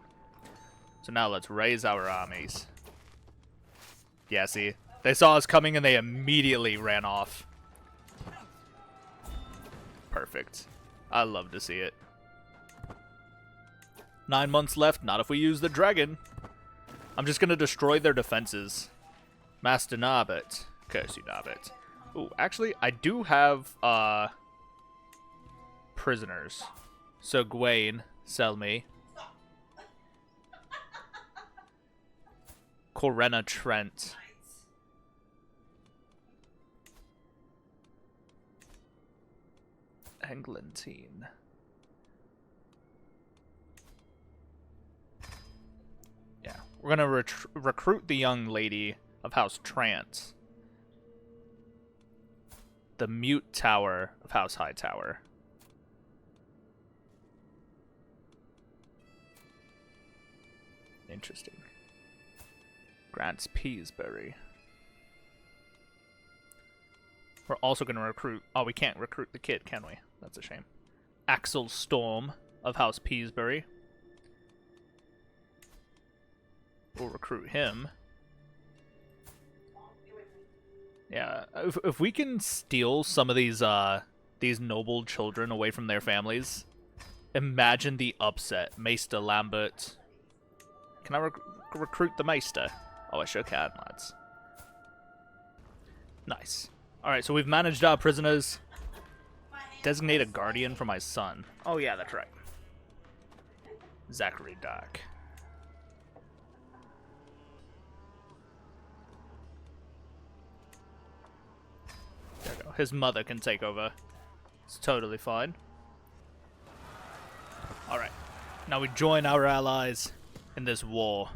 So now let's raise our armies. Yeah, see? They saw us coming and they immediately ran off. Perfect. I love to see it. 9 months left, not if we use the dragon. I'm just going to destroy their defenses. Master Narbet. Curse you, Narbet. Ooh, actually, I do have prisoners. So, Gawain, sell me. Corenna Trent. Eglantine. Yeah, we're gonna recruit the young lady of House Trant. The Mute Tower of House Hightower. Interesting. Grants Peasbury. We're also going to recruit... Oh, we can't recruit the kid, can we? That's a shame. Axel Storm of House Peasbury. We'll recruit him. Yeah, if we can steal some of these noble children away from their families, imagine the upset. Maester Lambert. Can I recruit the Maester? Oh, I sure can, lads. Nice. Alright, so we've managed our prisoners. Designate a guardian for my son. Oh yeah, that's right. Zachary Darke. There we go. His mother can take over. It's totally fine. Alright. Now we join our allies in this war.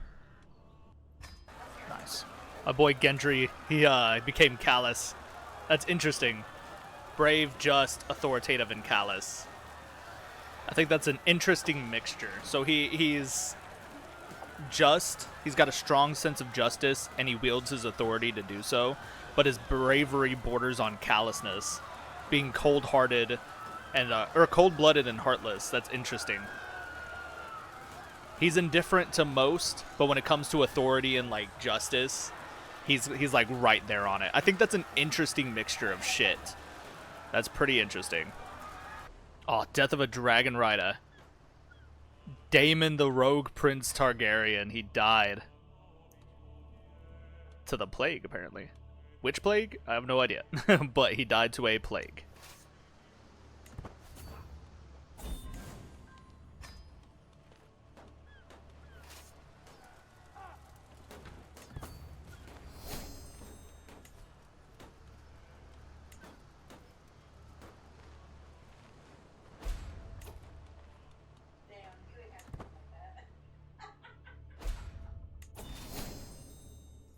Nice. Our boy Gendry, he became callous. That's interesting. Brave, just, authoritative, and callous. I think that's an interesting mixture. So he's just, he's got a strong sense of justice, and he wields his authority to do so, but his bravery borders on callousness, being cold-hearted, and or cold-blooded and heartless. That's interesting. He's indifferent to most, but when it comes to authority and like justice, he's like right there on it. I think that's an interesting mixture of shit. That's pretty interesting. Oh, death of a dragon rider. Daemon the Rogue Prince Targaryen. He died. To the plague, apparently. Which plague? I have no idea. But he died to a plague.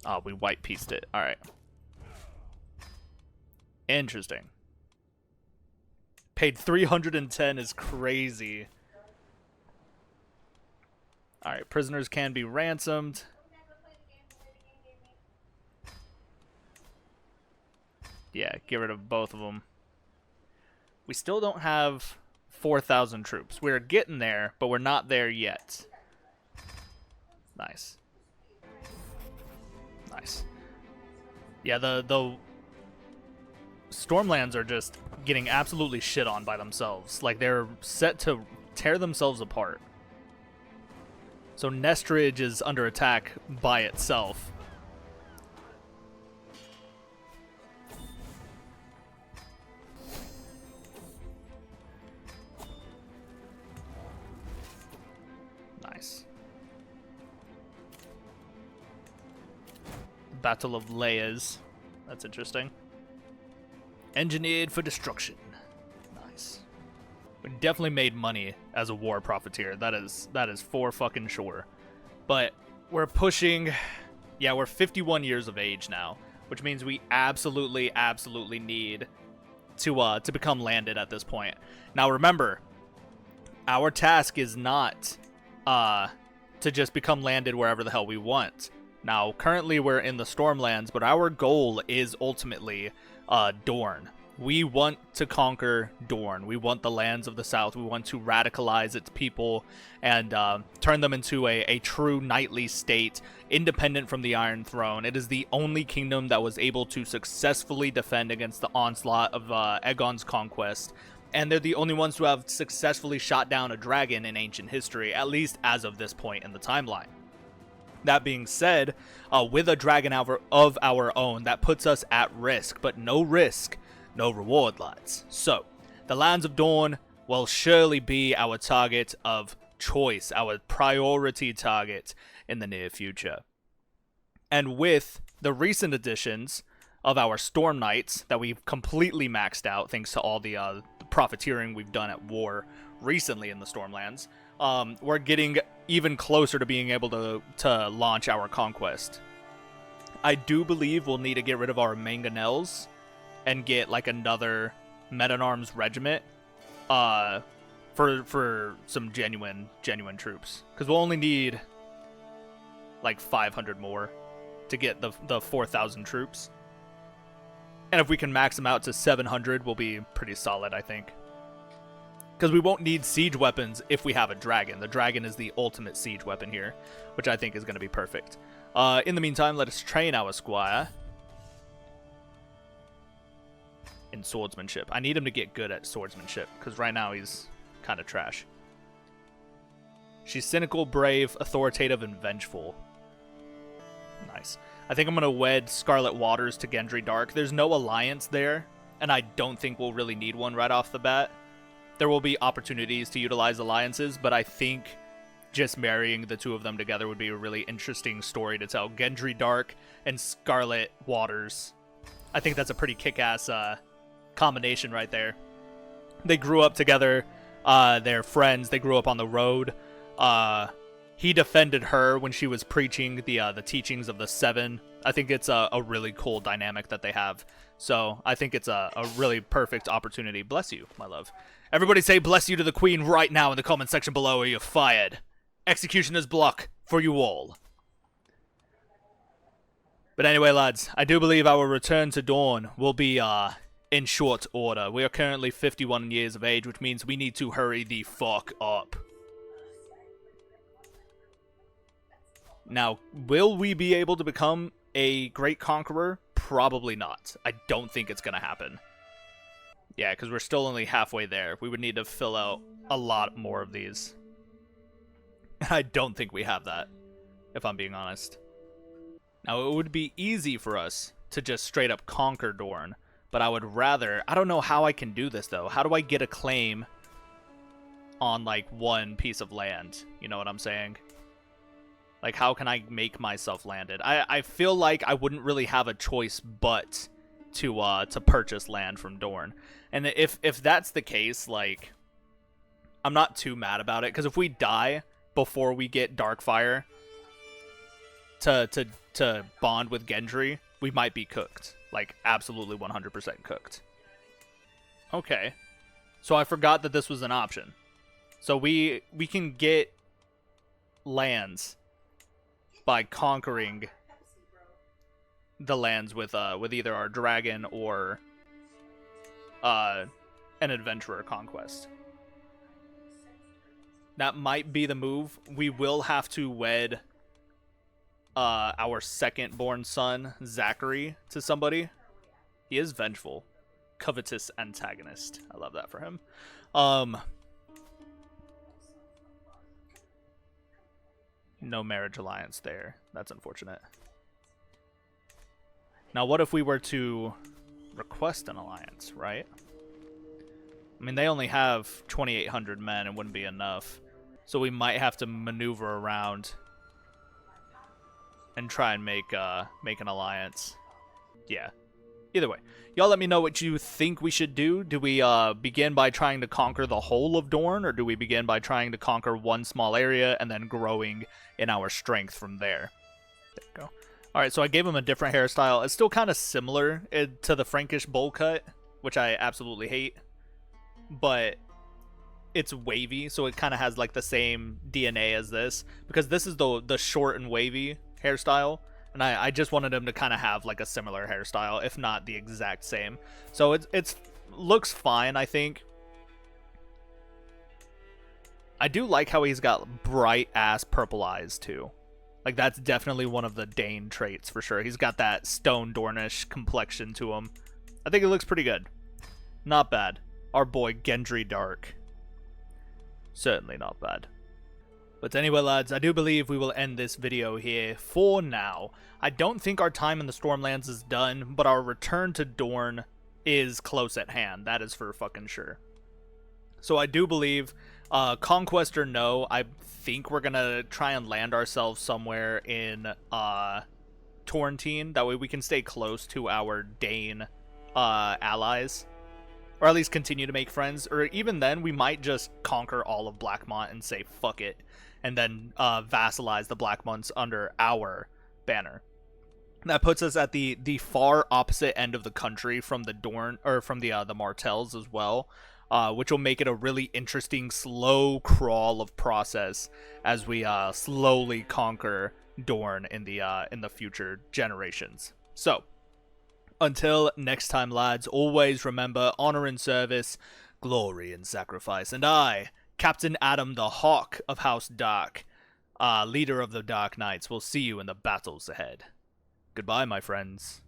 Oh, we white pieced it. Alright. Interesting. Paid 310 is crazy. Alright, prisoners can be ransomed. Yeah, get rid of both of them. We still don't have 4,000 troops. We're getting there, but we're not there yet. Nice. Nice. Yeah, the Stormlands are just getting absolutely shit on by themselves. Like, they're set to tear themselves apart. So Nestridge is under attack by itself. Nice. Battle of Layers. That's interesting. Engineered for destruction. Nice. We definitely made money as a war profiteer. That is for fucking sure. But we're pushing, yeah, we're 51 years of age now, which means we absolutely need to become landed at this point. Now remember, our task is not to just become landed wherever the hell we want. Now currently we're in the Stormlands, but our goal is ultimately Dorne. We want to conquer Dorne. We want the lands of the South. We want to radicalize its people and turn them into a true knightly state, independent from the Iron Throne. It is the only kingdom that was able to successfully defend against the onslaught of Aegon's conquest. And they're the only ones who have successfully shot down a dragon in ancient history, at least as of this point in the timeline. That being said, with a dragon of our own, that puts us at risk, but no risk, no reward, lads. So, the lands of Dorne will surely be our target of choice, our priority target in the near future. And with the recent additions of our Storm Knights that we've completely maxed out thanks to all the profiteering we've done at war recently in the Stormlands, we're getting even closer to being able to launch our conquest. I do believe we'll need to get rid of our mangonels and get like another men-at-arms regiment for some genuine troops, because we'll only need like 500 more to get the 4,000 troops, and if we can max them out to 700, we'll be pretty solid, I think, because we won't need siege weapons if we have a dragon. The dragon is the ultimate siege weapon here, which I think is going to be perfect. In the meantime, let us train our squire in swordsmanship. I need him to get good at swordsmanship, because right now he's kind of trash. She's cynical, brave, authoritative, and vengeful. Nice. I think I'm going to wed Scarlet Waters to Gendry Darke. There's no alliance there, and I don't think we'll really need one right off the bat. There will be opportunities to utilize alliances, but I think just marrying the two of them together would be a really interesting story to tell. Gendry Darke and Scarlet Waters. I think that's a pretty kick-ass combination right there. They grew up together. They're friends. They grew up on the road. He defended her when she was preaching the teachings of the Seven. I think it's a really cool dynamic that they have. So I think it's a really perfect opportunity. Bless you, my love. Everybody say bless you to the queen right now in the comment section below, or you're fired. Executioner's block for you all. But anyway, lads, I do believe our return to Dorne will be in short order. We are currently 51 years of age, which means we need to hurry the fuck up. Now, will we be able to become a great conqueror? Probably not. I don't think it's going to happen. Yeah, because we're still only halfway there. We would need to fill out a lot more of these. I don't think we have that, if I'm being honest. Now, it would be easy for us to just straight up conquer Dorne, but I would rather... I don't know how I can do this, though. How do I get a claim on, like, one piece of land? You know what I'm saying? Like, how can I make myself landed? I feel like I wouldn't really have a choice but to purchase land from Dorne. And if that's the case, like, I'm not too mad about it, because if we die before we get Darkfire to bond with Gendry, we might be cooked. Like, absolutely 100% cooked. Okay. So I forgot that this was an option. So we can get lands by conquering the lands with either our dragon or an adventurer conquest. That might be the move. We will have to wed our second-born son, Zachary, to somebody. He is vengeful. Covetous antagonist. I love that for him. No marriage alliance there. That's unfortunate. Now, what if we were to request an alliance, right? I mean, they only have 2,800 men. It wouldn't be enough. So we might have to maneuver around and try and make an alliance. Yeah. Either way, y'all let me know what you think we should do. Do we begin by trying to conquer the whole of Dorne, or do we begin by trying to conquer one small area and then growing in our strength from there? There we go. Alright, so I gave him a different hairstyle. It's still kind of similar to the Frankish bowl cut, which I absolutely hate. But it's wavy, so it kind of has like the same DNA as this. Because this is the short and wavy hairstyle. And I just wanted him to kind of have like a similar hairstyle, if not the exact same. So it's looks fine, I think. I do like how he's got bright ass purple eyes too. Like that's definitely one of the Dane traits for sure. He's got that stone Dornish complexion to him. I think it looks pretty good. Not bad. Our boy Gendry Darke. Certainly not bad. But anyway, lads, I do believe we will end this video here for now. I don't think our time in the Stormlands is done, but our return to Dorne is close at hand. That is for fucking sure. So I do believe, Conquest or no, I think we're gonna try and land ourselves somewhere in Torrentine. That way we can stay close to our Dane allies. Or at least continue to make friends. Or even then, we might just conquer all of Blackmont and say, fuck it. And then vassalize the Blackmonts under our banner. That puts us at the far opposite end of the country from the Dorne, or from the Martells as well. Which will make it a really interesting slow crawl of process as we slowly conquer Dorne in the future generations. So, until next time, lads, always remember honor and service, glory and sacrifice. And I, Captain Addam the Hawk of House Darke, leader of the Dark Knights, will see you in the battles ahead. Goodbye, my friends.